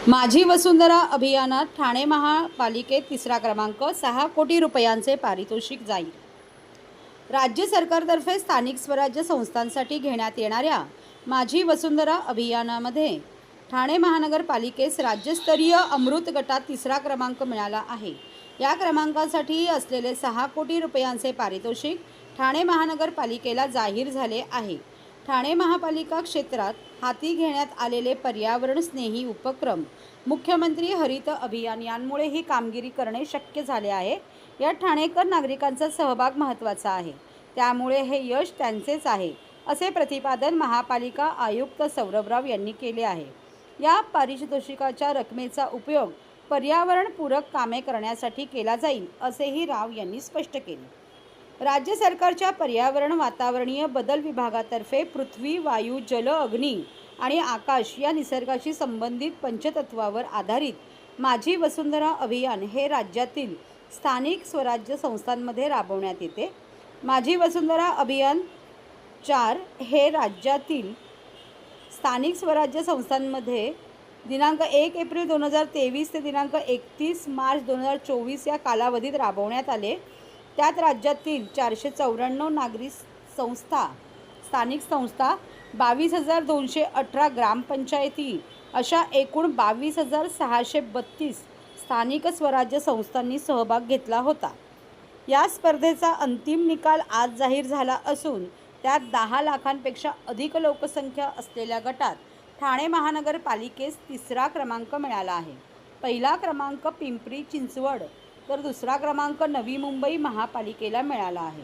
माझी वसुंधरा अभियानात ठाणे महापालिकेत तिसरा क्रमांक, 6 कोटी रुपयांचे पारितोषिक जाहीर. राज्य सरकारतर्फे स्थानिक स्वराज्य संस्थांसाठी घेण्यात येणाऱ्या माझी वसुंधरा अभियानामध्ये ठाणे महानगरपालिकेस राज्यस्तरीय अमृत गटात तिसरा क्रमांक मिळाला आहे. या क्रमांकासाठी असलेले 6 कोटी रुपयांचे पारितोषिक ठाणे महानगरपालिकेला जाहीर झाले आहे. ठाणे महापालिका क्षेत्रात हाती घेण्यात आलेले पर्यावरण स्नेही उपक्रम, मुख्यमंत्री हरित अभियान यांमुळे ही कामगिरी करणे शक्य झाले आहे. यात ठाणेकर नागरिकांचा सहभाग महत्त्वाचा आहे, त्यामुळे हे यश त्यांचेच आहे, असे प्रतिपादन महापालिका आयुक्त सौरभ राव यांनी केले आहे. या पारितोषिकाच्या रकमेचा उपयोग पर्यावरणपूरक कामे करण्यासाठी केला जाईल, असेही राव यांनी स्पष्ट केले. राज्य सरकारच्या पर्यावरण वातावरणीय बदल विभागातर्फे पृथ्वी, वायू, जल, अग्नी आणि आकाश या निसर्गाशी संबंधित पंचतत्वावर आधारित माझी वसुंधरा अभियान हे राज्यातील स्थानिक स्वराज्य संस्थांमध्ये राबवण्यात येते. माझी वसुंधरा अभियान 4 हे राज्यातील स्थानिक स्वराज्य संस्थांमध्ये दिनांक 1 एप्रिल 2023 ते दिनांक 31 मार्च 2024 या कालावधीत राबवण्यात आले. त्यात राज्यातील 494 नागरी संस्था, स्थानिक संस्था, 22,218 ग्रामपंचायती अशा एकूण 22,632 स्थानिक स्वराज्य संस्थांनी सहभाग घेतला होता. या स्पर्धेचा अंतिम निकाल आज जाहीर झाला असून त्यात 10 लाखांपेक्षा अधिक लोकसंख्या असलेल्या गटात ठाणे महानगरपालिकेस तिसरा क्रमांक मिळाला आहे. पहिला क्रमांक पिंपरी चिंचवड तर दुसरा क्रमांक नवी मुंबई महापालिकेला मिळाला आहे.